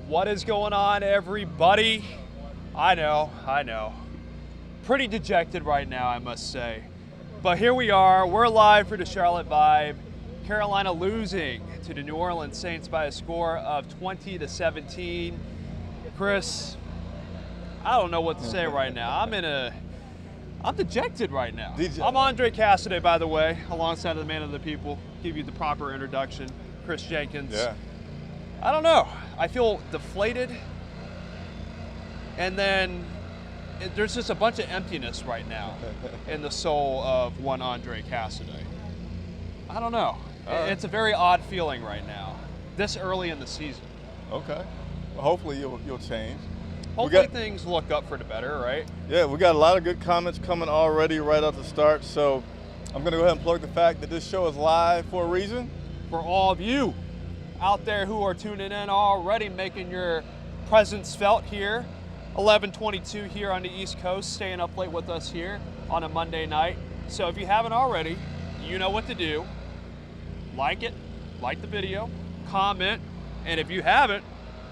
What is going on, everybody? I know. Pretty dejected right now, I must say. But here we are. We're live for the Charlotte Vibe. Carolina losing to the New Orleans Saints by a score of 20-17. Chris, I don't know what to say right now. I'm dejected right now. I'm Andre Casseday, by the way, alongside the man of the people. Give you the proper introduction, Chris Jenkins. Yeah. I don't know. I feel deflated, and then there's just a bunch of emptiness right now in the soul of one Andre Casseday. I don't know. Right. It's a very odd feeling right now, this early in the season. Okay. Well, hopefully you'll change. Hopefully things look up for the better, right? Yeah, we got a lot of good comments coming already right at the start, so I'm going to go ahead and plug the fact that this show is live for a reason. For all of you out there who are tuning in already, making your presence felt here, 11:22 here on the East Coast, staying up late with us here on a Monday night. So if you haven't already, you know what to do. Like it, like the video, comment, and if you haven't,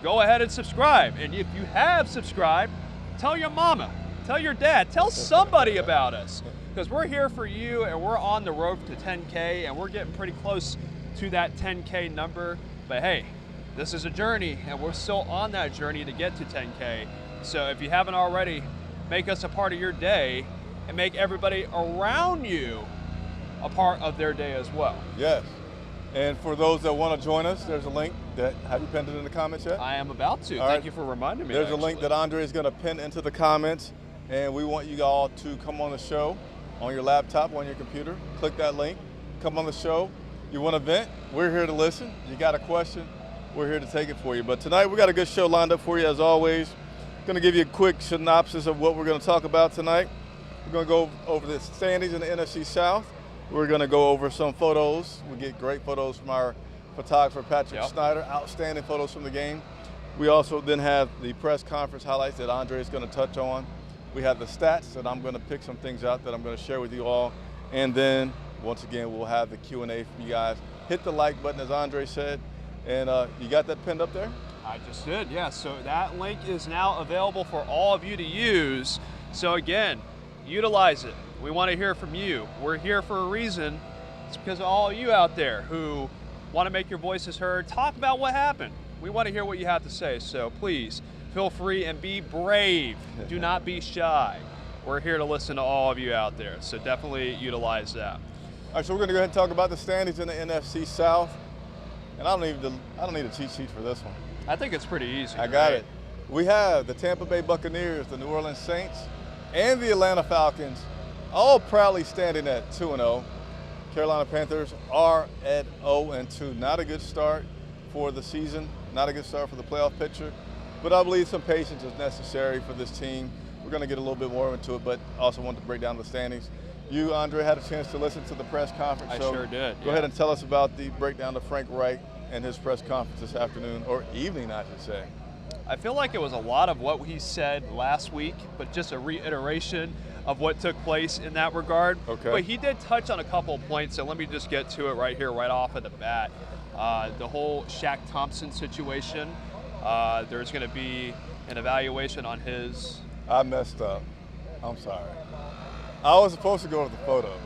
go ahead and subscribe. And if you have subscribed, tell your mama, tell your dad, tell somebody about us, because we're here for you, and we're on the road to 10K, and we're getting pretty close to that 10K number. But hey, this is a journey, and we're still on that journey to get to 10K. So if you haven't already, make us a part of your day and make everybody around you a part of their day as well. Yes. And for those that want to join us, there's a link that, have you pinned it in the comments yet? I am about to. All Thank right. you for reminding me. There's a link that Andre is going to pin into the comments, and we want you all to come on the show on your laptop, on your computer. Click that link, come on the show. You want to vent? We're here to listen. You got a question? We're here to take it for you. But tonight we got a good show lined up for you as always. Going to give you a quick synopsis of what we're going to talk about tonight. We're going to go over the standings in the NFC South. We're going to go over some photos. We get great photos from our photographer, Patrick Snyder. Outstanding photos from the game. We also then have the press conference highlights that Andre is going to touch on. We have the stats that I'm going to pick some things out that I'm going to share with you all. And then, once again, we'll have the Q&A from you guys. Hit the like button, as Andre said. And you got that pinned up there? I just did, yeah. So that link is now available for all of you to use. So again, utilize it. We want to hear from you. We're here for a reason. It's because of all of you out there who want to make your voices heard. Talk about what happened. We want to hear what you have to say. So please feel free and be brave. Do not be shy. We're here to listen to all of you out there. So definitely utilize that. All right, so we're going to go ahead and talk about the standings in the NFC South. And I don't need a cheat sheet for this one. I think it's pretty easy. I got it. We have the Tampa Bay Buccaneers, the New Orleans Saints, and the Atlanta Falcons all proudly standing at 2-0. Carolina Panthers are at 0-2. Not a good start for the season, not a good start for the playoff picture, but I believe some patience is necessary for this team. We're going to get a little bit more into it, but also wanted to break down the standings. You, Andre, had a chance to listen to the press conference. I sure did. Go ahead and tell us about the breakdown of Frank Reich and his press conference this afternoon, or evening, I should say. I feel like it was a lot of what he said last week, but just a reiteration of what took place in that regard. Okay. But he did touch on a couple of points, so let me just get to it right here, right off of the bat. The whole Shaq Thompson situation. There's going to be an evaluation on his. I messed up. I'm sorry. I was supposed to go with the photos.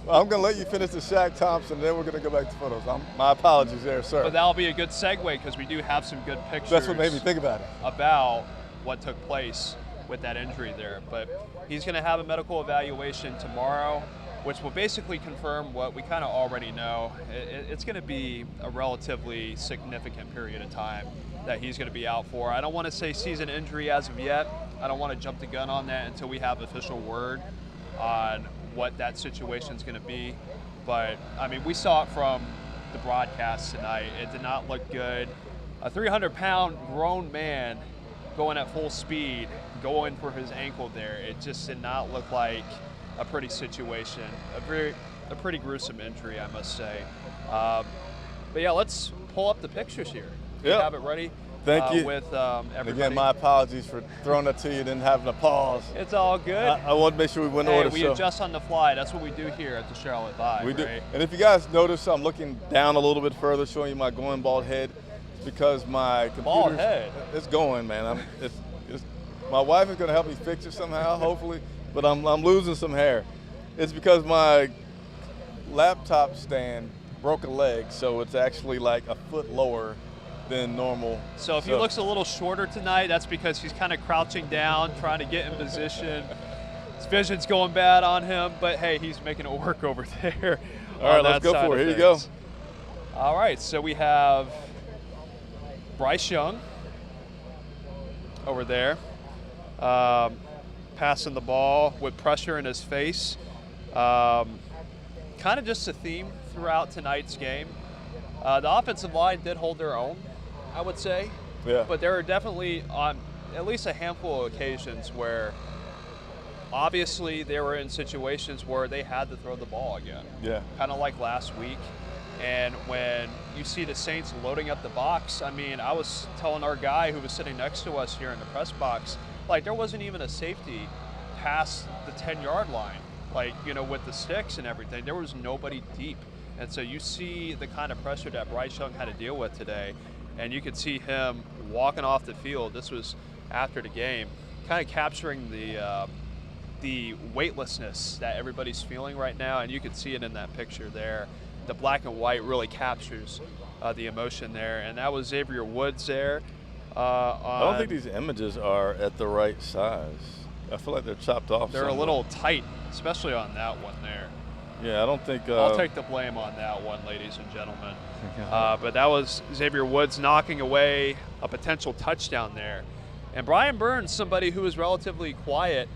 I'm going to let you finish the Shaq Thompson, then we're going to go back to photos. My apologies there, sir. But that'll be a good segue because we do have some good pictures. That's what made me think about it. About what took place with that injury there. But he's going to have a medical evaluation tomorrow, which will basically confirm what we kind of already know. It's going to be a relatively significant period of time that he's going to be out for. I don't want to say season injury as of yet. I don't want to jump the gun on that until we have official word on what that situation is going to be. But, I mean, we saw it from the broadcast tonight. It did not look good. A 300-pound grown man going at full speed, going for his ankle there. It just did not look like a pretty situation. A pretty gruesome injury, I must say. But, yeah, let's pull up the pictures here. We have it ready. Thank you. With everybody. Again, my apologies for throwing that to you and then having a pause. It's all good. I want to make sure we went in order. We adjust on the fly. That's what we do here at the Charlotte Vibe. We do. Right? And if you guys notice, I'm looking down a little bit further, showing you my going bald head. because my computer. Bald head. It's going, man. My wife is going to help me fix it somehow, hopefully, but I'm losing some hair. It's because my laptop stand broke a leg, so it's actually like a foot lower than normal. So if he looks a little shorter tonight, that's because he's kind of crouching down, trying to get in position. His vision's going bad on him, but hey, he's making it work over there. All right, let's go for it. Here you go. All right, so we have Bryce Young over there, passing the ball with pressure in his face. Kind of just a theme throughout tonight's game. The offensive line did hold their own, I would say. Yeah. But there were definitely on at least a handful of occasions where obviously they were in situations where they had to throw the ball again. Yeah. Kind of like last week. And when you see the Saints loading up the box, I mean, I was telling our guy who was sitting next to us here in the press box, like there wasn't even a safety past the 10-yard line, like, you know, with the sticks and everything. There was nobody deep. And so you see the kind of pressure that Bryce Young had to deal with today, and you could see him walking off the field. This was after the game, kind of capturing the weightlessness that everybody's feeling right now, and you can see it in that picture there. The black and white really captures the emotion there, and that was Xavier Woods there. I don't think these images are at the right size. I feel like they're chopped off. They're a little tight, especially on that one there. Yeah, I don't think. I'll take the blame on that one, ladies and gentlemen. But that was Xavier Woods knocking away a potential touchdown there. And Brian Burns, somebody who was relatively quiet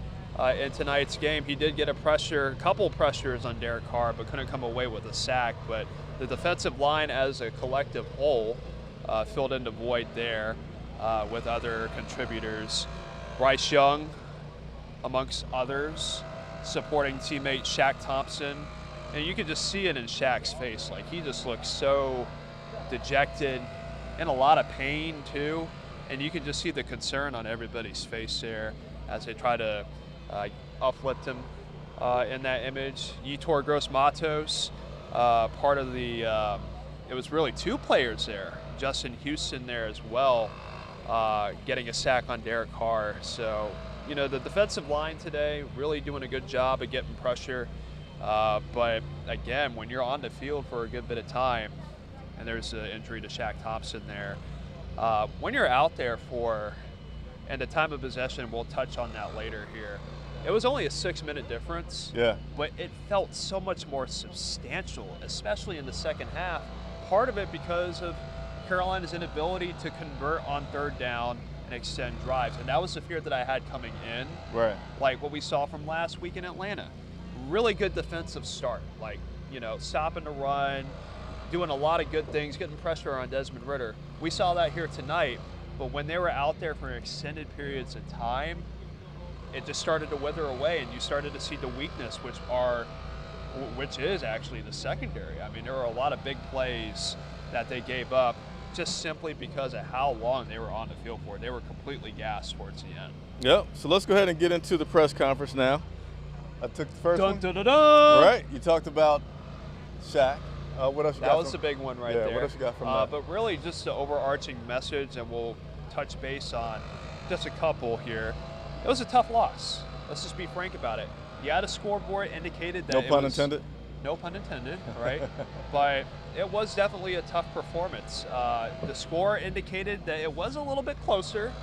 in tonight's game, he did get a couple pressures on Derek Carr, but couldn't come away with a sack. But the defensive line as a collective whole filled in the void there with other contributors. Bryce Young, amongst others, supporting teammate Shaq Thompson. And you could just see it in Shaq's face. Like, he just looks so dejected, in a lot of pain too. And you can just see the concern on everybody's face there as they try to uplift him in that image. Yetur Gross-Matos, part of the, it was really two players there. Justin Houston there as well, getting a sack on Derek Carr. So, you know, the defensive line today really doing a good job of getting pressure. But again, when you're on the field for a good bit of time, and there's an injury to Shaq Thompson there, when you're out there and the time of possession, we'll touch on that later here, it was only a 6-minute difference. Yeah. But it felt so much more substantial, especially in the second half. Part of it because of Carolina's inability to convert on third down and extend drives. And that was the fear that I had coming in. Right. Like what we saw from last week in Atlanta. Really good defensive start. Like, you know, stopping the run, doing a lot of good things, getting pressure on Desmond Ridder. We saw that here tonight, but when they were out there for extended periods of time, it just started to wither away, and you started to see the weakness, which is actually the secondary. I mean, there were a lot of big plays that they gave up just simply because of how long they were on the field for. They were completely gassed towards the end. Yep. So let's go ahead and get into the press conference now. I took the first one. Dun, dun, dun. Right. You talked about Shaq. What else you got? That was the big one right there. What else you got from that? But really just the overarching message, and we'll touch base on just a couple here. It was a tough loss. Let's just be frank about it. Yeah, the scoreboard indicated that No pun intended. No pun intended, right? But it was definitely a tough performance. The score indicated that it was a little bit closer.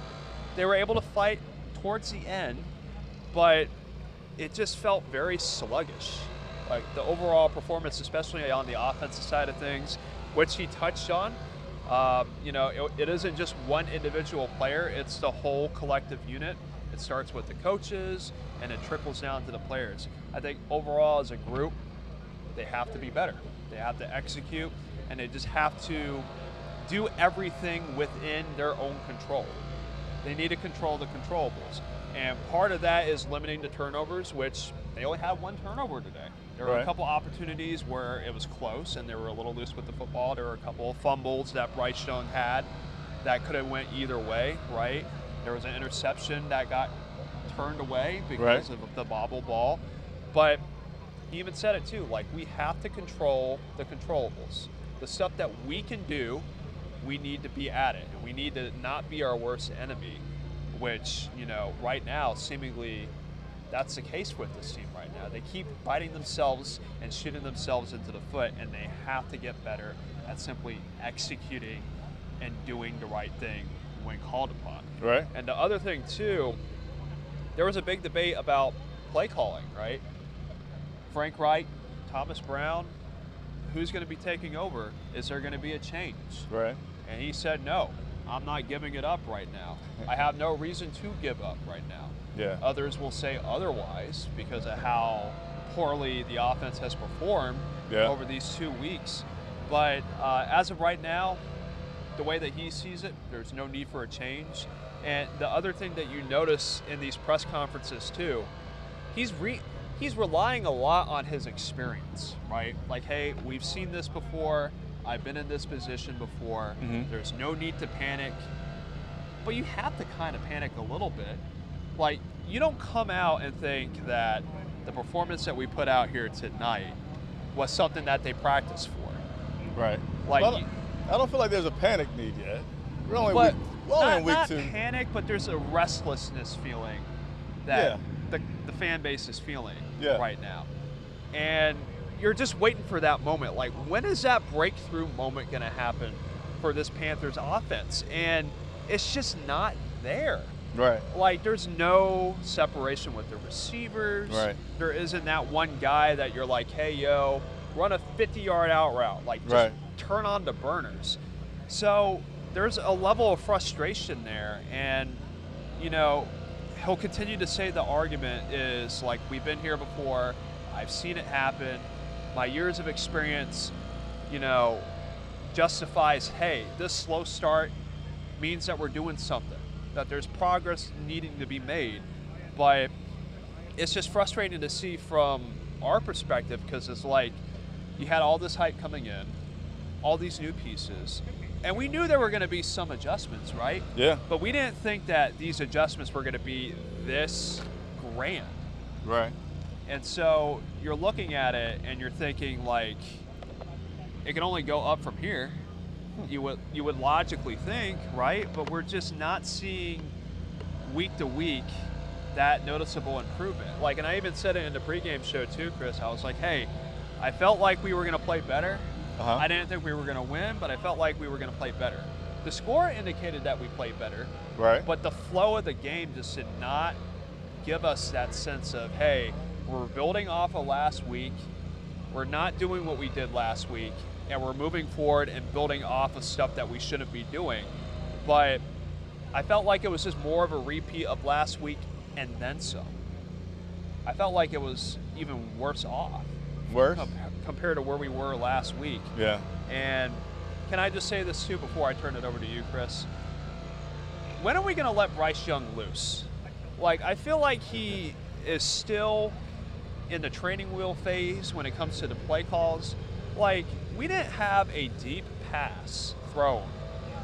They were able to fight towards the end, but it just felt very sluggish. Like the overall performance, especially on the offensive side of things, which he touched on, you know, it isn't just one individual player, it's the whole collective unit. It starts with the coaches and it trickles down to the players. I think overall as a group, they have to be better. They have to execute, and they just have to do everything within their own control. They need to control the controllables. And part of that is limiting the turnovers, which they only had one turnover today. There were a couple opportunities where it was close and they were a little loose with the football. There were a couple of fumbles that Bryce Young had that could have went either way, right? There was an interception that got turned away because of the bobble ball. But he even said it too, like we have to control the controllables. The stuff that we can do, we need to be at it, and we need to not be our worst enemy, which, right now, seemingly that's the case with this team right now. They keep biting themselves and shooting themselves into the foot, and they have to get better at simply executing and doing the right thing when called upon. Right. And the other thing, too, there was a big debate about play calling, right? Frank Wright, Thomas Brown, who's going to be taking over? Is there going to be a change? Right. And he said, no, I'm not giving it up right now. I have no reason to give up right now. Yeah. Others will say otherwise because of how poorly the offense has performed over these 2 weeks. But as of right now, the way that he sees it, there's no need for a change. And the other thing that you notice in these press conferences too, he's relying a lot on his experience, right? Like, hey, we've seen this before. I've been in this position before. There's no need to panic. But you have to kind of panic a little bit. Like, you don't come out and think that the performance that we put out here tonight was something that they practiced for. Right. Like, well, I don't feel like there's a panic need yet. We're only in week 2. Not panic, but there's a restlessness feeling that the fan base is feeling right now. And you're just waiting for that moment. Like, when is that breakthrough moment going to happen for this Panthers offense? And it's just not there. Right. Like, there's no separation with the receivers. Right. There isn't that one guy that you're like, hey, yo, run a 50-yard out route. Like, just turn on the burners. So there's a level of frustration there. And, he'll continue to say the argument is, like, we've been here before. I've seen it happen. My years of experience, justifies, hey, this slow start means that we're doing something, that there's progress needing to be made. But it's just frustrating to see from our perspective because it's like you had all this hype coming in, all these new pieces, and we knew there were going to be some adjustments, right? Yeah. But we didn't think that these adjustments were going to be this grand. Right. And so you're looking at it and you're thinking, like, it can only go up from here. You would logically think, right? But we're just not seeing week to week that noticeable improvement. Like, and I even said it in the pregame show too, Chris. I was like, hey, I felt like we were going to play better. I didn't think we were going to win, but I felt like we were going to play better. The score indicated that we played better. Right. But the flow of the game just did not give us that sense of, hey, we're building off of last week. We're not doing what we did last week, and we're moving forward and building off of stuff that we shouldn't be doing. But I felt like it was just more of a repeat of last week and then some. I felt like it was even worse off. Worse? Compared to where we were last week. Yeah. And can I just say this too before I turn it over to you, Chris? When are we going to let Bryce Young loose? Like, I feel like he is still in the training wheel phase when it comes to the play calls. Like, we didn't have a deep pass thrown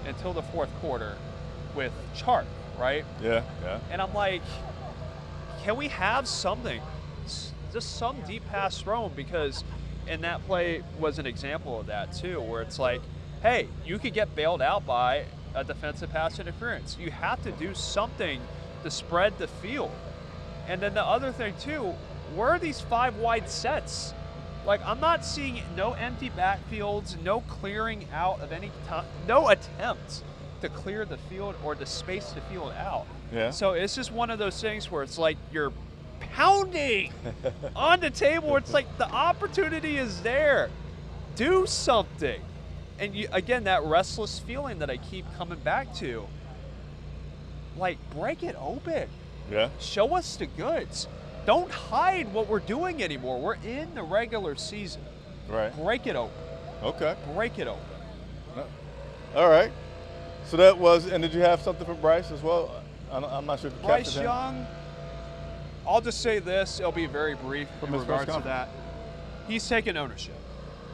until the fourth quarter with Chark, right? Yeah. And I'm like, can we have something, just some deep pass thrown? Because, and that play was an example of that too, where it's like, hey, you could get bailed out by a defensive pass interference. You have to do something to spread the field. And then the other thing too, where are these 5 wide sets? Like, I'm not seeing no empty backfields, no clearing out of any time, no attempts to clear the field or to space the field out. Yeah. So it's just one of those things where it's like you're pounding on the table where it's like the opportunity is there. Do something. And you, again, that restless feeling that I keep coming back to, like, break it open. Yeah. Show us the goods. Don't hide what we're doing anymore. We're in the regular season. Right. Break it open. Okay. Break it open. All right. So that was, and did you have something for Bryce as well? I'm not sure if you Bryce captured him. Young, I'll just say this. It'll be very brief From in his regards first to that. He's taken ownership.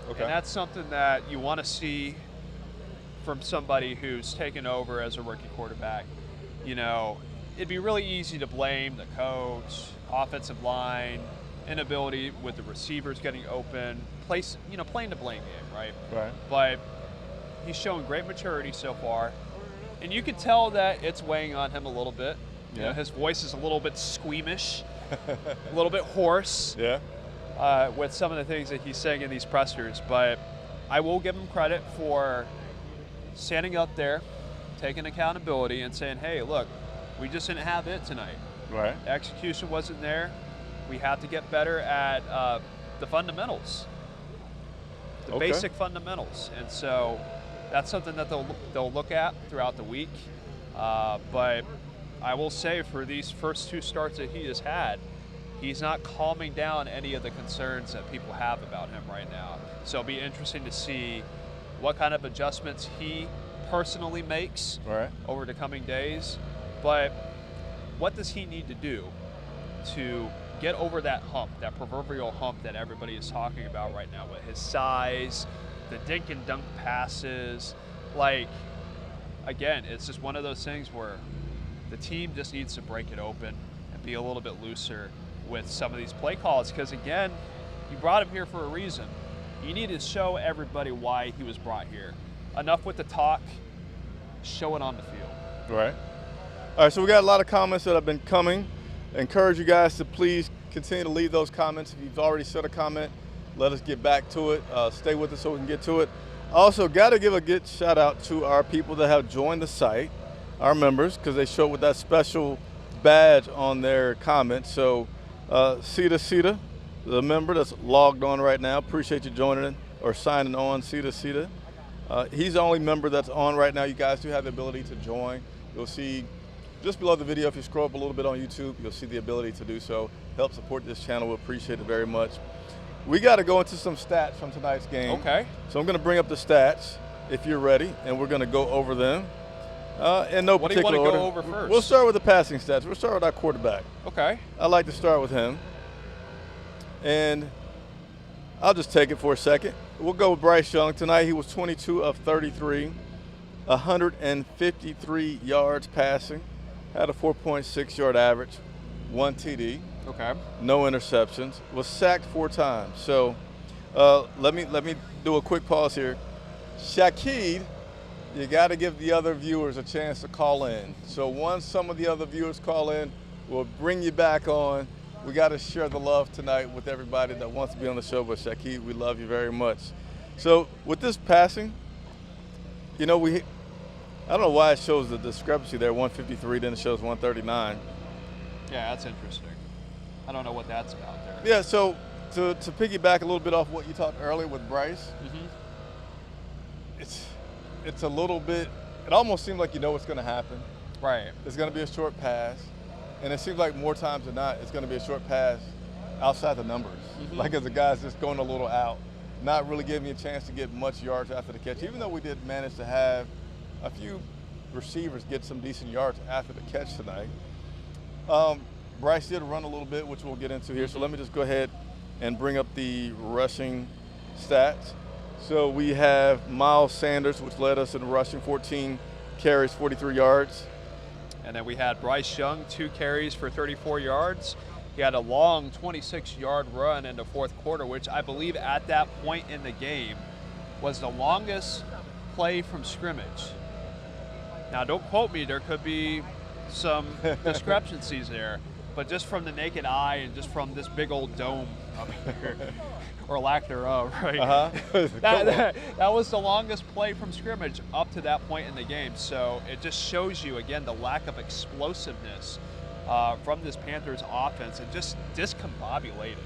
Okay. And that's something that you want to see from somebody who's taken over as a rookie quarterback. You know, it'd be really easy to blame the coach, offensive line, inability with the receivers getting open, playing the blame game, right? Right. But he's showing great maturity so far. And you can tell that it's weighing on him a little bit. You know, his voice is a little bit squeamish, a little bit hoarse with some of the things that he's saying in these pressers. But I will give him credit for standing up there, taking accountability, and saying, hey, look, we just didn't have it tonight. Right. Execution wasn't there. We have to get better at the fundamentals, the basic fundamentals. And so that's something that they'll look at throughout the week. But I will say for these first 2 starts that he has had, he's not calming down any of the concerns that people have about him right now. So it'll be interesting to see what kind of adjustments he personally makes over the coming days. But what does he need to do to get over that hump, that proverbial hump that everybody is talking about right now with his size, the dink and dunk passes? Like, again, it's just one of those things where the team just needs to break it open and be a little bit looser with some of these play calls, because again, you brought him here for a reason. You need to show everybody why he was brought here. Enough with the talk, show it on the field. Right. All right, so we got a lot of comments that have been coming. I encourage you guys to please continue to leave those comments. If you've already said a comment, let us get back to it. Stay with us so we can get to it. Also, got to give a good shout out to our people that have joined the site, our members, because they show up with that special badge on their comments. So, Sita, the member that's logged on right now, appreciate you joining in or signing on, Sita. He's the only member that's on right now. You guys do have the ability to join. You'll see just below the video, if you scroll up a little bit on YouTube, you'll see the ability to do so. Help support this channel. We appreciate it very much. We got to go into some stats from tonight's game. Okay. So I'm going to bring up the stats if you're ready, and we're going to go over them in no particular order. What do you want to go over first? We'll start with the passing stats. We'll start with our quarterback. Okay. I like to start with him. And I'll just take it for a second. We'll go with Bryce Young. Tonight he was 22 of 33, 153 yards passing, had a 4.6 yard average, 1 TD. Okay. No interceptions. Was sacked 4 times. So let me do a quick pause here. Shaquille, you got to give the other viewers a chance to call in. So once some of the other viewers call in, we'll bring you back on. We got to share the love tonight with everybody that wants to be on the show. But Shaquille, we love you very much. So with this passing, you know, I don't know why it shows the discrepancy there, 153, then it shows 139. Yeah, that's interesting. I don't know what that's about there. Yeah, so to piggyback a little bit off what you talked earlier with Bryce, it's a little bit, it almost seems like you know what's going to happen. Right. It's going to be a short pass, and it seems like more times than not, it's going to be a short pass outside the numbers. Like as the guy's just going a little out, not really giving you a chance to get much yards after the catch, even though we did manage to have a few receivers get some decent yards after the catch tonight. Bryce did run a little bit, which we'll get into here. So let me just go ahead and bring up the rushing stats. So we have Miles Sanders, which led us in rushing, 14 carries, 43 yards. And then we had Bryce Young, 2 carries for 34 yards. He had a long 26-yard run in the fourth quarter, which I believe at that point in the game was the longest play from scrimmage. Now, don't quote me. There could be some discrepancies there. But just from the naked eye and just from this big old dome up here, or lack thereof, right? That was the longest play from scrimmage up to that point in the game. So it just shows you, again, the lack of explosiveness from this Panthers offense and just discombobulated.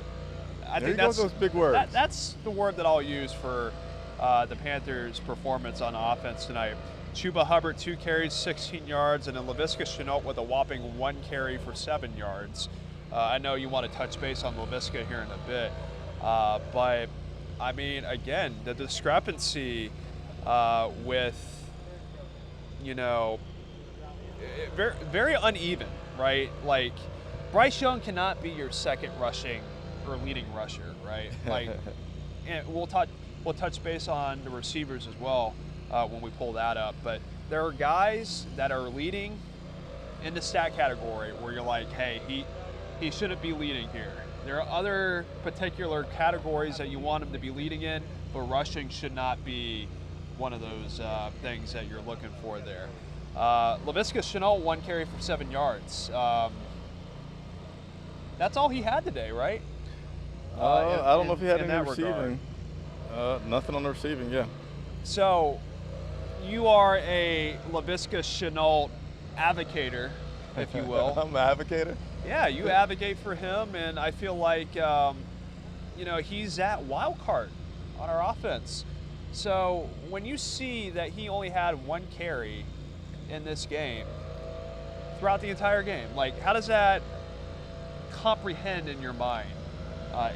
I think that's those big words. That's the word that I'll use for the Panthers' performance on offense tonight. Chuba Hubbard, 2 carries, 16 yards, and then Laviska Shenault with a whopping 1 carry for 7 yards. I know you want to touch base on Laviska here in a bit, but I mean, again, the discrepancy with, you know, very, very uneven, right? Like, Bryce Young cannot be your second rushing or leading rusher, right? Like, and we'll touch base on the receivers as well. When we pull that up, but there are guys that are leading in the stat category where you're like, hey, he shouldn't be leading here. There are other particular categories that you want him to be leading in, but rushing should not be one of those things that you're looking for there. Laviska Shenault, 1 carry for 7 yards. That's all he had today, right? I don't know if he had any that receiving. Nothing on the receiving, yeah. So you are a Laviska Shenault advocator, if you will. I'm an advocator? Yeah, you advocate for him, and I feel like, he's that wild card on our offense. So when you see that he only had 1 carry in this game, throughout the entire game, like, how does that comprehend in your mind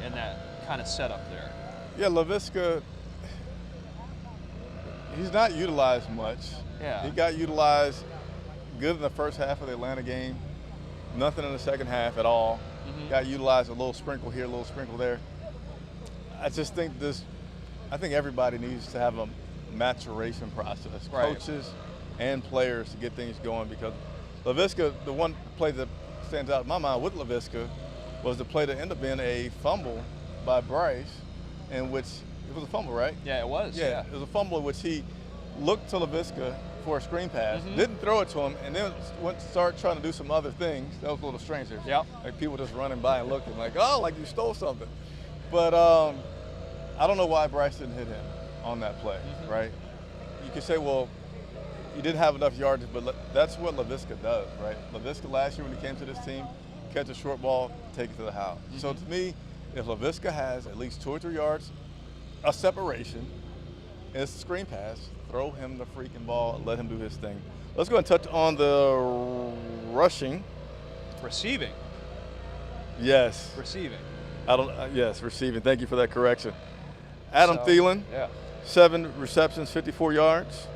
in that kind of setup there? Yeah, Laviska, he's not utilized much. Yeah. He got utilized good in the first half of the Atlanta game. Nothing in the second half at all. Mm-hmm. Got utilized a little sprinkle here, a little sprinkle there. I just think everybody needs to have a maturation process, right. Coaches and players, to get things going, because Laviska, the one play that stands out in my mind with Laviska was the play that ended up being a fumble by Bryce, in which it was a fumble, right? Yeah, it was. Yeah. It was a fumble in which he looked to Laviska for a screen pass, Mm-hmm. didn't throw it to him, and then went to start trying to do some other things. That was a little strange. Yep. Like people just running by and looking like, oh, like you stole something. But I don't know why Bryce didn't hit him on that play, Mm-hmm. right? You could say, well, he didn't have enough yardage, but that's what Laviska does, right? Laviska last year when he came to this team, catch a short ball, take it to the house. Mm-hmm. So to me, if Laviska has at least 2 or 3 yards, a separation, and it's a screen pass, throw him the freaking ball and let him do his thing. Let's go and touch on the rushing. Receiving. Yes. Receiving. Yes, receiving. Thank you for that correction. Adam So, Thielen, yeah. 7 receptions, 54 yards.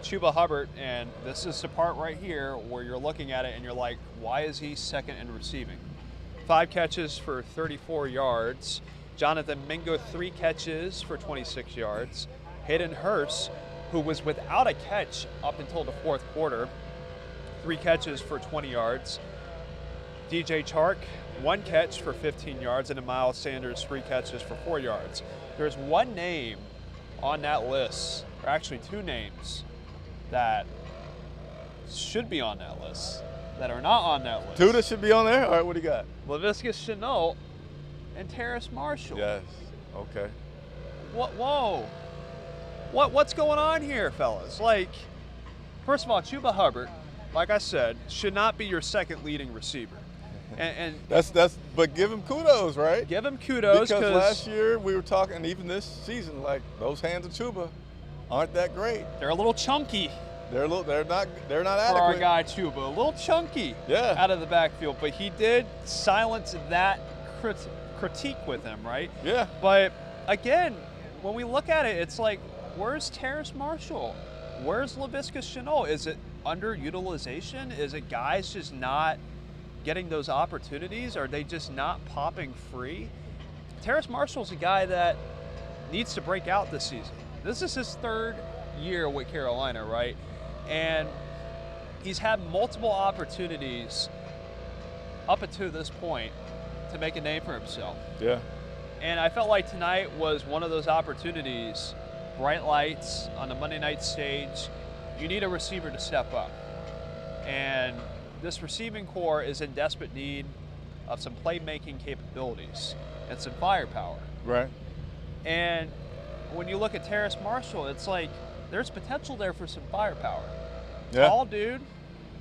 Chuba Hubbard, and this is the part right here where you're looking at it and you're like, why is he second in receiving? 5 catches for 34 yards. Jonathan Mingo, 3 catches for 26 yards. Hayden Hurst, who was without a catch up until the 4th quarter, 3 catches for 20 yards. DJ Chark, 1 catch for 15 yards, and Miles Sanders, 3 catches for 4 yards. There's one name on that list, or actually 2 names, that should be on that list, that are not on that list. 2 that should be on there? All right, what do you got? Laviska Shenault and Terrace Marshall. Yes, okay. Whoa. What's going on here, fellas? Like, first of all, Chuba Hubbard, like I said, should not be your second leading receiver. And but give him kudos, right? give him kudos, because last year we were talking, and even this season, like those hands of Chuba aren't that great. they're a little chunky They're not for adequate. our guy Chuba. A little chunky out of the backfield, but he did silence that critique with him, right? Yeah. But again, when we look at it, it's like, where's Terrace Marshall? Where's Laviska Shenault? Is it underutilization? Is it guys just not getting those opportunities? Are they just not popping free? Terrace Marshall's a guy that needs to break out this season. This is his 3rd year with Carolina, right? And he's had multiple opportunities up until this point to make a name for himself. Yeah. And I felt like tonight was one of those opportunities. Bright lights on the Monday night stage. You need a receiver to step up. And this receiving core is in desperate need of some playmaking capabilities and some firepower. Right. And when you look at Terrace Marshall, it's like there's potential there for some firepower. Yeah. Tall dude,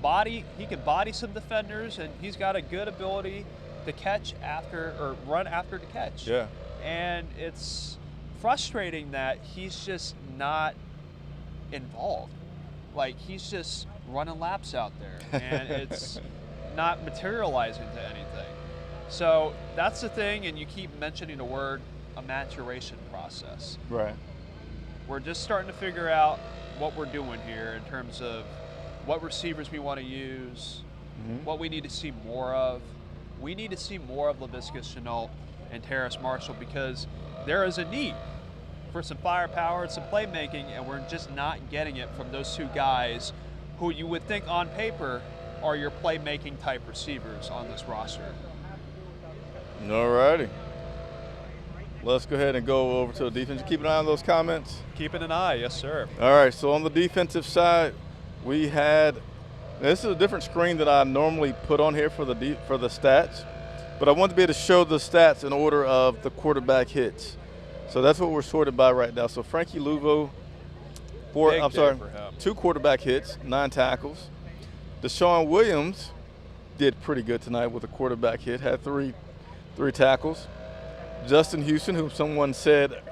he can body some defenders, and he's got a good ability to catch after, or run after the catch. Yeah. And it's frustrating that he's just not involved. Like, he's just running laps out there, and it's not materializing to anything. So that's the thing, and you keep mentioning the word, a maturation process. Right. We're just starting to figure out what we're doing here in terms of what receivers we want to use, what we need to see more of. We need to see more of Laviska Shenault and Terrace Marshall, because there is a need for some firepower and some playmaking, and we're just not getting it from those 2 guys who you would think on paper are your playmaking type receivers on this roster. All righty. let's go ahead and go over to the defense. Keep an eye on those comments. Keeping an eye, yes, sir. All right, so on the defensive side, we had, this is a different screen that I normally put on here for the stats, but I want to be able to show the stats in order of the quarterback hits. So that's what we're sorted by right now. So Frankie Luvo, 2 quarterback hits, 9 tackles. Deshaun Williams did pretty good tonight with a quarterback hit, had three tackles. Justin Houston, whom someone said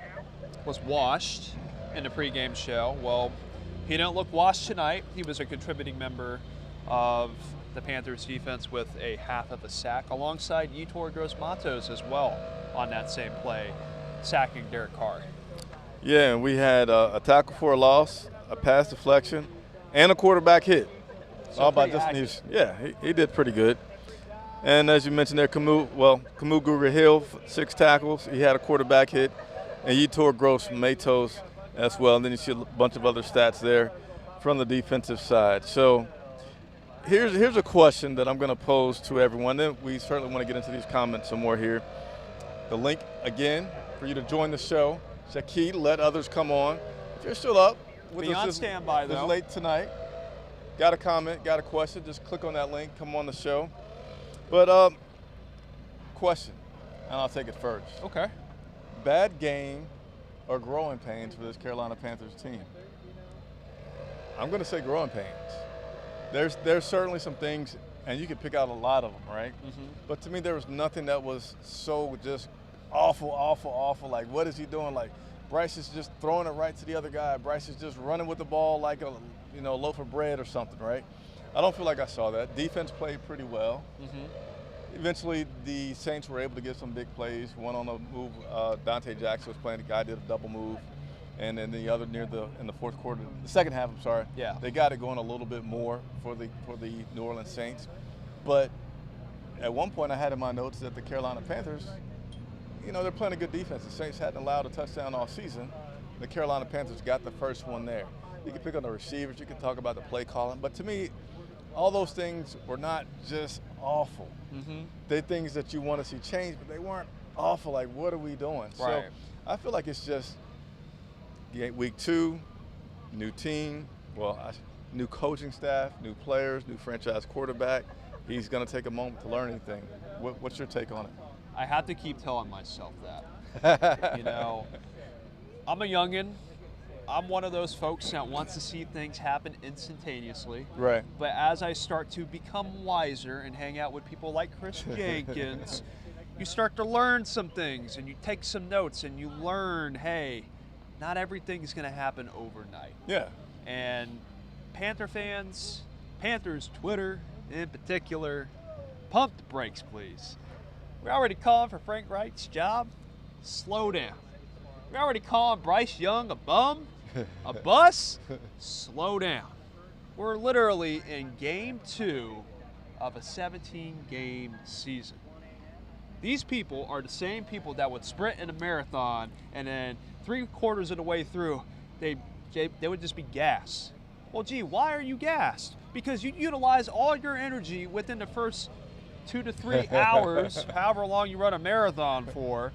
was washed in the pregame show. Well, he didn't look washed tonight. He was a contributing member of the Panthers defense with a half of a sack, alongside Yetur Gross-Matos as well on that same play, sacking Derek Carr. Yeah, and we had a tackle for a loss, a pass deflection, and a quarterback hit. So all by Justin Houston. Yeah, he did pretty good. And as you mentioned there, Camus Guga-Hill, 6 tackles. He had a quarterback hit, and Yetur Gross-Matos as well. And then you see a bunch of other stats there from the defensive side. So here's a question that I'm going to pose to everyone. Then we certainly want to get into these comments some more here. The link, again, for you to join the show. Shaquille, let others come on. If you're still up with be us on standby, this though. Late tonight, got a comment, got a question, just click on that link, come on the show. But question, and I'll take it first. Okay. Bad game or growing pains for this Carolina Panthers team? I'm going to say growing pains. There's certainly some things, and you can pick out a lot of them, right? Mm-hmm. But to me, there was nothing that was so just awful. Like, what is he doing? Like, Bryce is just throwing it right to the other guy. Bryce is just running with the ball like a loaf of bread or something, right? I don't feel like I saw that. Defense played pretty well. Mm-hmm. Eventually, the Saints were able to get some big plays. One on the move, Dante Jackson was playing. The guy did a double move, and then the other in the fourth quarter, the second half. I'm sorry. Yeah. They got it going a little bit more for the New Orleans Saints, but at one point I had in my notes that the Carolina Panthers, they're playing a good defense. The Saints hadn't allowed a touchdown all season. The Carolina Panthers got the first one there. You can pick on the receivers. You can talk about the play calling, but to me, all those things were not just awful. Mm-hmm. They're things that you want to see change, but they weren't awful. Like, what are we doing? Right. So I feel like it's just week 2, new team, new coaching staff, new players, new franchise quarterback. He's going to take a moment to learn anything. What's your take on it? I have to keep telling myself that. I'm a youngin'. I'm one of those folks that wants to see things happen instantaneously. Right. But as I start to become wiser and hang out with people like Chris Jenkins, you start to learn some things and you take some notes and you learn, hey, not everything is going to happen overnight. Yeah. And Panther fans, Panthers Twitter in particular, pump the brakes, please. We're already calling for Frank Reich's job. Slow down. We're already calling Bryce Young a bum, a bus. Slow down. We're literally in game 2 of a 17-game season. These people are the same people that would sprint in a marathon and then 3/4 of the way through, they would just be gassed. Well, gee, why are you gassed? Because you utilize all your energy within the first 2 to 3 hours, however long you run a marathon for.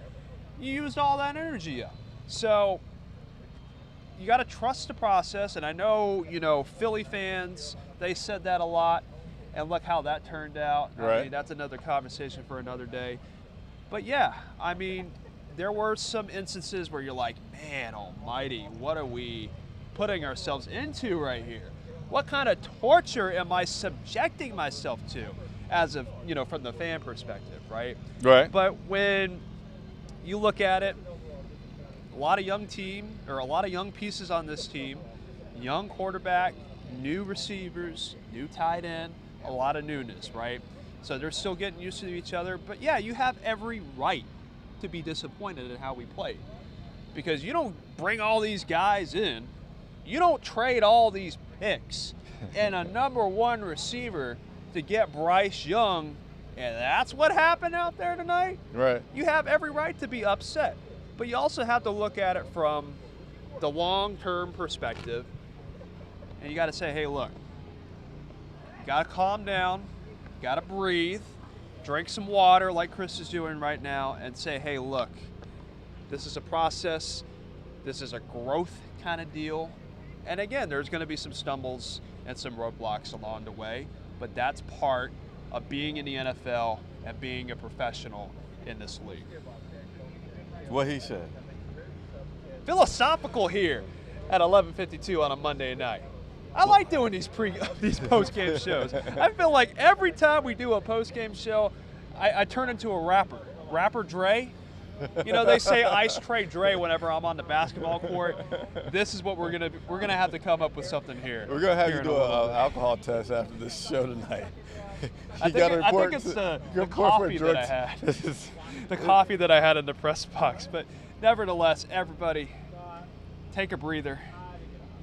You used all that energy up. So you got to trust the process. And I know, Philly fans, they said that a lot. And look how that turned out. Right. I mean, that's another conversation for another day. But yeah, I mean, there were some instances where you're like, man almighty, what are we putting ourselves into right here? What kind of torture am I subjecting myself to as of, from the fan perspective, right? Right. But when you look at it, a lot of young pieces on this team, young quarterback, new receivers, new tight end, a lot of newness, right? So they're still getting used to each other. But yeah, you have every right to be disappointed in how we played. Because you don't bring all these guys in, you don't trade all these picks and a number 1 receiver to get Bryce Young, and that's what happened out there tonight. Right. You have every right to be upset. But you also have to look at it from the long-term perspective. And you got to say, hey, look, you got to calm down, got to breathe, drink some water like Chris is doing right now, and say, hey, look, This is a process. This is a growth kind of deal. And again, there's going to be some stumbles and some roadblocks along the way, but that's part of being in the NFL and being a professional in this league. What he said. Philosophical here at 11:52 on a Monday night. I like doing these post-game shows. I feel like every time we do a post-game show, I turn into a rapper. Rapper Dre. You know, they say Ice Tray Dre whenever I'm on the basketball court. This is what we're gonna have to come up with something here. We're gonna have you do an alcohol test after this show tonight. I think it's the coffee that I had. The coffee that I had in the press box. But nevertheless, everybody, take a breather.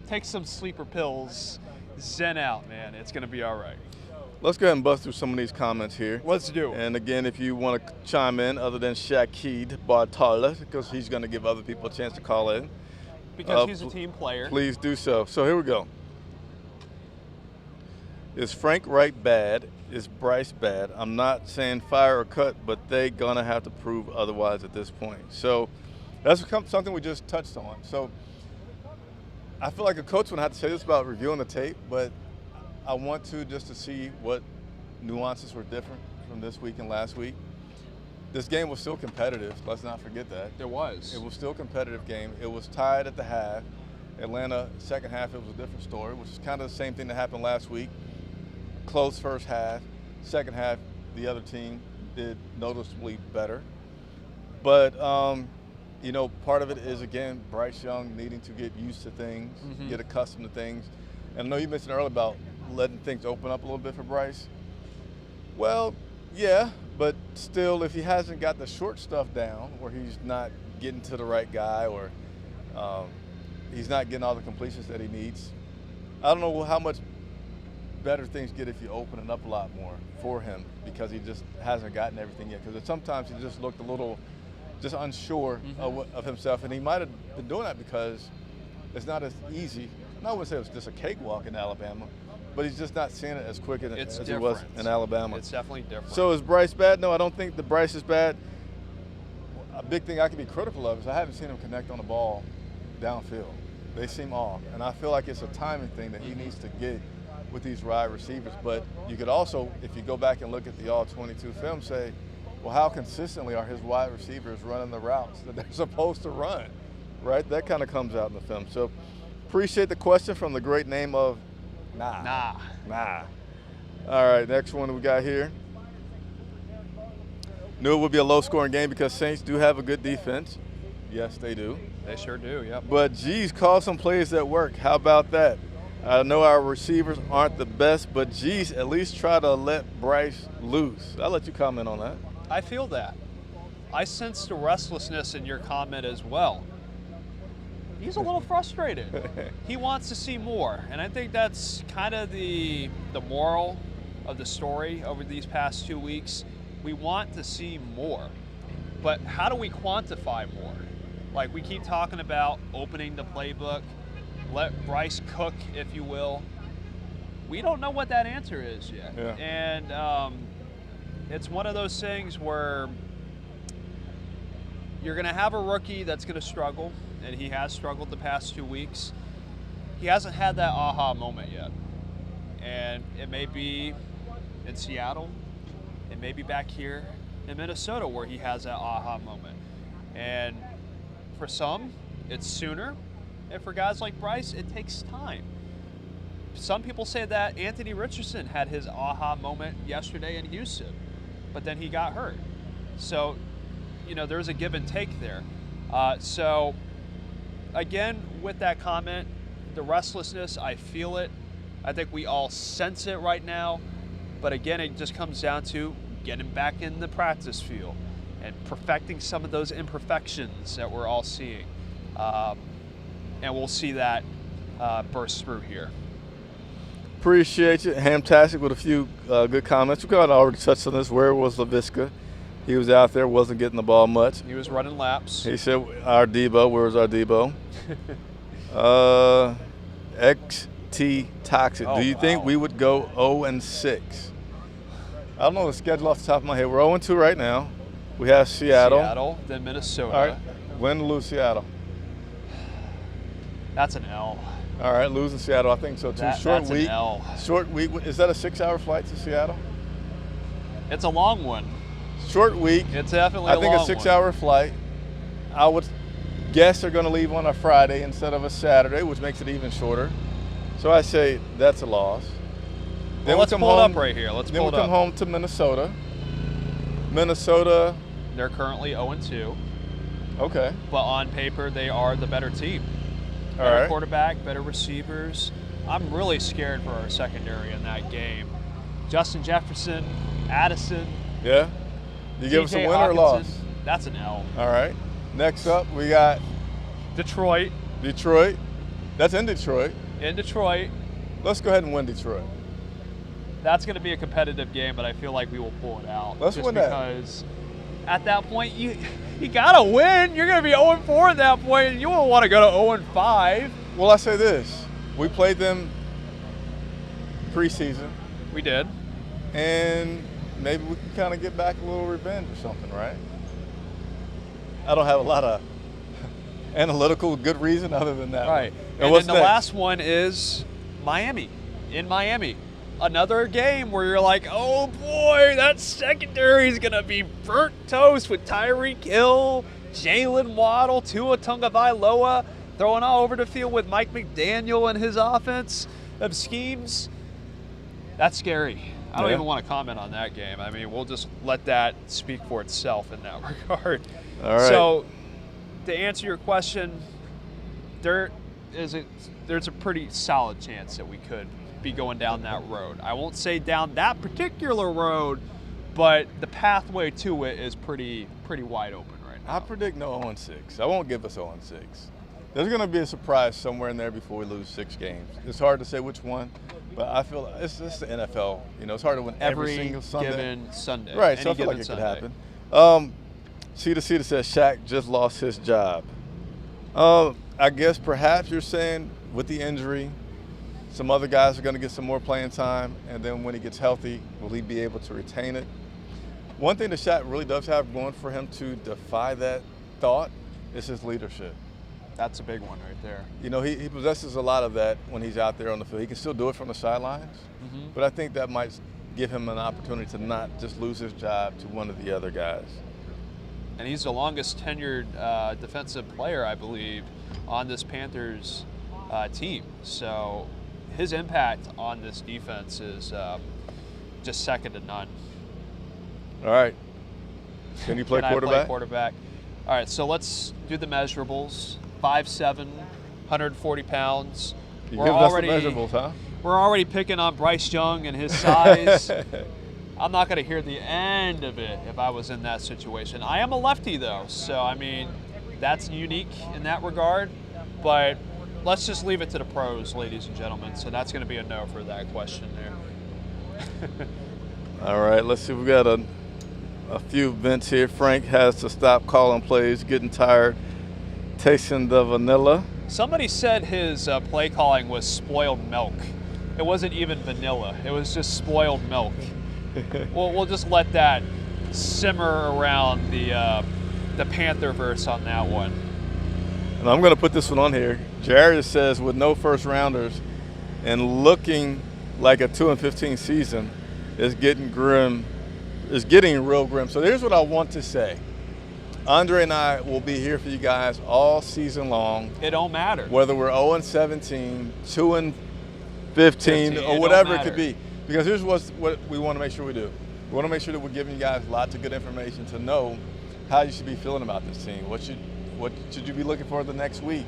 Take some sleeper pills. Zen out, man. It's gonna be all right. Let's go ahead and bust through some of these comments here. Let's do it. And again, if you want to chime in other than Shaqid Bartala, because he's going to give other people a chance to call in. Because he's a team player. Please do so. So here we go. Is Frank Wright bad? Is Bryce bad? I'm not saying fire or cut, but they're going to have to prove otherwise at this point. So that's something we just touched on. So I feel like a coach would have to say this about reviewing the tape, but I want to just to see what nuances were different from this week and last week. This game was still competitive. Let's not forget that. It was. It was still a competitive game. It was tied at the half. Atlanta, second half, it was a different story, which is kind of the same thing that happened last week. Close first half. Second half, the other team did noticeably better. But, you know, part of it is, again, Bryce Young needing to get used to things, get accustomed to things. And I know you mentioned earlier about letting things open up a little bit for Bryce. Well, yeah, but still, if he hasn't got the short stuff down, where he's not getting to the right guy, or he's not getting all the completions that he needs, I don't know how much better things get if you open it up a lot more for him, because he just hasn't gotten everything yet. Because sometimes he just looked a little just unsure of himself, and he might have been doing that because it's not as easy. I wouldn't say it was just a cakewalk in Alabama, but he's just not seeing it as quick as he was in Alabama. It's definitely different. So is Bryce bad? No, I don't think that Bryce is bad. A big thing I can be critical of is I haven't seen him connect on the ball downfield. They seem off, and I feel like it's a timing thing that he needs to get with these wide receivers. But you could also, if you go back and look at the All-22 film, say, well, how consistently are his wide receivers running the routes that they're supposed to run, right? That kind of comes out in the film. So appreciate the question from the great name of Nah. All right, next one we got here. Knew it would be a low-scoring game because Saints do have a good defense. Yes, they do. They sure do, yep. But, geez, call some plays that work. How about that? I know our receivers aren't the best, but, geez, at least try to let Bryce loose. I'll let you comment on that. I feel that. I sense the restlessness in your comment as well. He's a little frustrated. He wants to see more, and I think that's kind of the moral of the story over these past 2 weeks. We want to see more, but how do we quantify more? Like, we keep talking about opening the playbook, let Bryce cook, if you will. We don't know what that answer is yet. Yeah. And it's one of those things where you're going to have a rookie that's going to struggle, and he has struggled the past 2 weeks. He hasn't had that aha moment yet. And it may be in Seattle, it may be back here in Minnesota where he has that aha moment. And for some, it's sooner. And for guys like Bryce, it takes time. Some people say that Anthony Richardson had his aha moment yesterday in Houston, but then he got hurt. So, you know, there's a give and take there. So, again, with that comment, the restlessness, I feel it. I think we all sense it right now. But again, it just comes down to getting back in the practice field and perfecting some of those imperfections that we're all seeing. And we'll see that burst through here. Appreciate you. Hamtastic with a few good comments. We kind of already touched on this. Where was LaVisca? He was out there, wasn't getting the ball much. He was running laps. He said, our Debo, where was our Debo? XT Toxic. Do you think we would go 0-6? I don't know the schedule off the top of my head. We're 0-2 right now. We have Seattle. Then Minnesota. All right. Win or lose Seattle? That's an L. All right, losing Seattle, I think so too. Short That's week. an L. Short week. Is that a 6-hour flight to Seattle? It's a long one. Short week. It's definitely I think a 6-hour flight. I would guess they're going to leave on a Friday instead of a Saturday, which makes it even shorter. So I say that's a loss. Well, let's pull it up right here. Let's pull it up. Then we come home to Minnesota. Minnesota. They're currently 0-2. Okay. But on paper, they are the better team. All Better right. quarterback, better receivers. I'm really scared for our secondary in that game. Justin Jefferson, Addison. Yeah. You give us a TJ win or a loss? That's an L. All right. Next up, we got Detroit. Detroit. That's in Detroit. In Detroit. Let's go ahead and win Detroit. That's going to be a competitive game, but I feel like we will pull it out. Let's win that. Because at that point, you got to win. You're going to be 0-4 at that point, and you won't want to go to 0-5. Well, I say this. We played them preseason. We did. And maybe we can kind of get back a little revenge or something, right? I don't have a lot of analytical good reason other than that. Right. And then the next? last one is Miami. In Miami. Another game where you're like, oh boy, that secondary is going to be burnt toast with Tyreek Hill, Jalen Waddle, Tua Tagovailoa, throwing all over the field with Mike McDaniel and his offense of schemes. That's scary. I don't even want to comment on that game. I mean, we'll just let that speak for itself in that regard. All right. So, to answer your question, there's a pretty solid chance that we could be going down that road. I won't say down that particular road, but the pathway to it is pretty wide open right now. I predict no 0-6. I won't give us 0-6. There's going to be a surprise somewhere in there before we lose 6 games. It's hard to say which one, but I feel it's just the NFL. You know, it's hard to win every single Sunday. Given Sunday. Right, so I feel like it could happen. Cedar says Shaq just lost his job. I guess perhaps you're saying with the injury, some other guys are going to get some more playing time, and then when he gets healthy, will he be able to retain it? One thing that Shaq really does have going for him to defy that thought is his leadership. That's a big one right there. You know, he possesses a lot of that when he's out there on the field. He can still do it from the sidelines, but I think that might give him an opportunity to not just lose his job to one of the other guys. And he's the longest tenured defensive player, I believe, on this Panthers team. So his impact on this defense is just second to none. All right. Can you play quarterback? I play quarterback? All right, so let's do the measurables. 5'7", 140 pounds. You give us the measurables, huh? We're already picking on Bryce Young and his size. I'm not going to hear the end of it if I was in that situation. I am a lefty, though, so, I mean, that's unique in that regard. But let's just leave it to the pros, ladies and gentlemen. So that's going to be a no for that question there. All right, let's see. We got a few vents here. Frank has to stop calling plays, getting tired, tasting the vanilla. Somebody said his play calling was spoiled milk. It wasn't even vanilla. It was just spoiled milk. We'll just let that simmer around the Pantherverse on that one. And I'm going to put this one on here. Jared says, with no first rounders and looking like a 2-15 season, is getting grim. Is getting real grim. So here's what I want to say. Andre and I will be here for you guys all season long. It don't matter. Whether we're 0-17, 2-15, or whatever it could be. Because here's what we want to make sure we do. We want to make sure that we're giving you guys lots of good information to know how you should be feeling about this team. What should you be looking for the next week?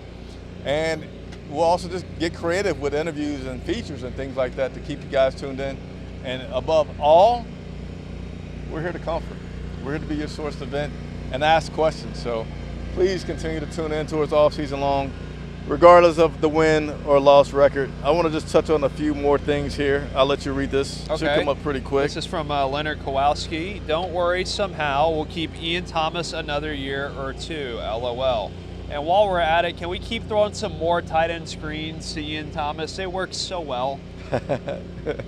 And we'll also just get creative with interviews and features and things like that to keep you guys tuned in. And above all, we're here to comfort. We're here to be your source to vent and ask questions. So please continue to tune in to us all season long, regardless of the win or loss record. I want to just touch on a few more things here. I'll let you read this. Okay. Should come up pretty quick. This is from Leonard Kowalski. Don't worry, somehow we'll keep Ian Thomas another year or two, LOL. And while we're at it, can we keep throwing some more tight end screens to Ian Thomas? They work so well.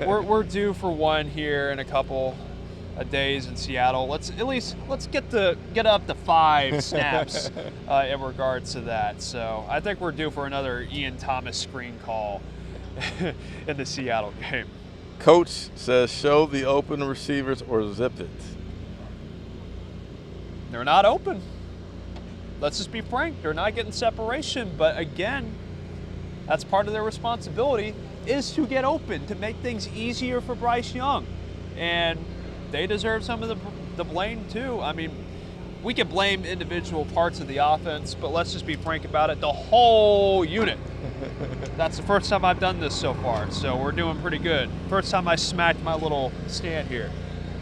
We're due for one here in a couple days in Seattle. Let's get up to 5 snaps in regards to that. So I think we're due for another Ian Thomas screen call in the Seattle game. Coach says show the open receivers or zip it. They're not open. Let's just be frank. They're not getting separation. But again, that's part of their responsibility, is to get open, to make things easier for Bryce Young. And they deserve some of the blame too. I mean, we can blame individual parts of the offense, but let's just be frank about it. The whole unit. That's the first time I've done this so far, so we're doing pretty good. First time I smacked my little stand here.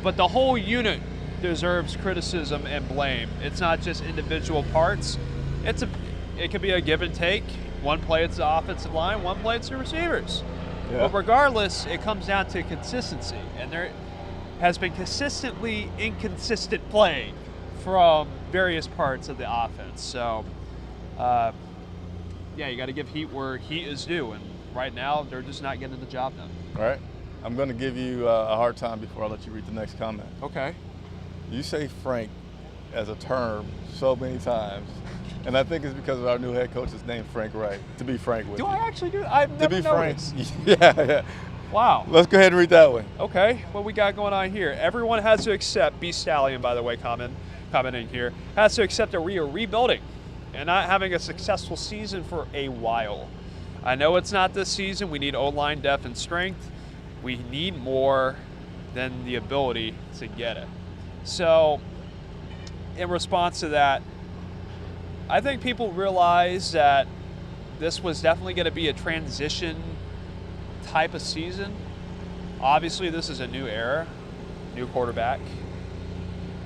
But the whole unit deserves criticism and blame. It's not just individual parts. It could be a give and take. One play it's the offensive line, one play it's the receivers. Yeah. But regardless, it comes down to consistency, and there has been consistently inconsistent play from various parts of the offense. So, yeah, you got to give heat where heat is due, and right now they're just not getting the job done. All right. I'm going to give you a hard time before I let you read the next comment. Okay. You say frank as a term so many times, and I think it's because of our new head coach's name, Frank Wright, to be frank with you. Do I actually do? I've never noticed. To be frank. Yeah. Wow. Let's go ahead and read that one. Okay. What we got going on here? Everyone has to accept, B Stallion, by the way, commenting here, has to accept that we are rebuilding and not having a successful season for a while. I know it's not this season. We need O-line depth and strength. We need more than the ability to get it. So, in response to that, I think people realize that this was definitely going to be a transition type of season. Obviously, this is a new era, new quarterback,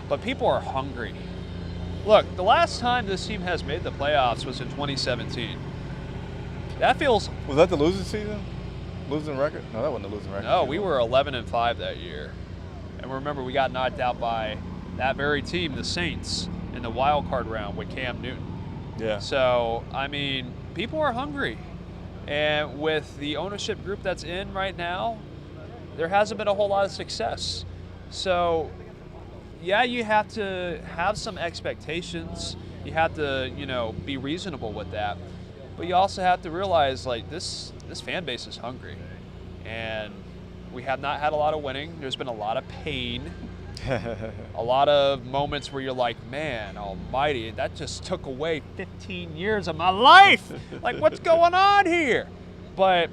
but people are hungry. Look, the last time this team has made the playoffs was in 2017. That feels... Was that the losing season? Losing record? No, that wasn't the losing record. No, we were 11-5 that year. And remember, we got knocked out by that very team, the Saints, in the wild card round with Cam Newton. Yeah. So, I mean, people are hungry. And with the ownership group that's in right now, there hasn't been a whole lot of success. So, yeah, you have to have some expectations. You have to, be reasonable with that. But you also have to realize, like, this fan base is hungry. And we have not had a lot of winning. There's been a lot of pain. A lot of moments where you're like, man almighty, that just took away 15 years of my life. Like, what's going on here? But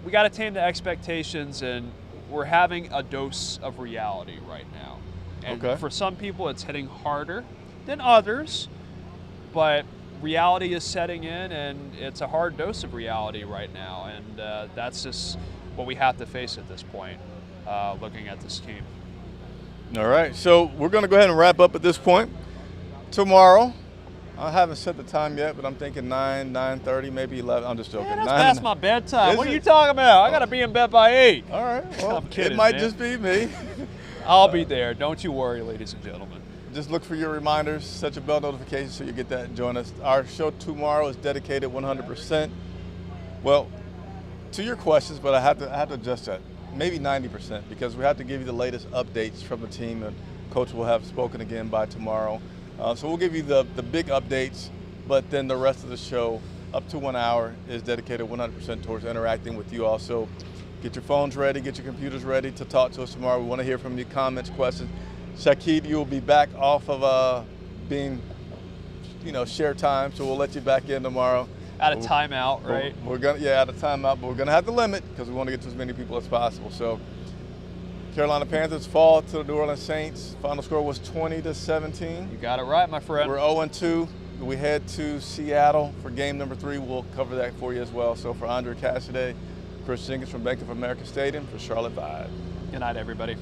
we got to tame the expectations, and we're having a dose of reality right now. And for some people, it's hitting harder than others, but reality is setting in, and it's a hard dose of reality right now. And that's just what we have to face at this point, looking at this team. All right, so we're going to go ahead and wrap up at this point. Tomorrow, I haven't set the time yet, but I'm thinking 9:30, maybe 11. I'm just joking. Man, that's past my bedtime. What are you talking about? I got to be in bed by 8. All right, well, I'm kidding, it might man. just be me. I'll be there. Don't you worry, ladies and gentlemen. Just look for your reminders, set your bell notifications so you get that and join us. Our show tomorrow is dedicated 100%. Well, to your questions, but I have to adjust that. Maybe 90%, because we have to give you the latest updates from the team, and Coach will have spoken again by tomorrow. So we'll give you the big updates, but then the rest of the show, up to 1 hour, is dedicated 100% towards interacting with you all. So get your phones ready, get your computers ready to talk to us tomorrow. We want to hear from you, comments, questions. Shakid, you will be back off of being, share time, so we'll let you back in tomorrow. Out of timeout, right? Out of timeout, but we're gonna have to limit because we want to get to as many people as possible. So, Carolina Panthers fall to the New Orleans Saints. Final score was 20-17. You got it right, my friend. We're 0-2. We head to Seattle for game number 3. We'll cover that for you as well. So for Andre Casseday, Chris Jenkins from Bank of America Stadium, for Charlotte Vibe. Good night, everybody.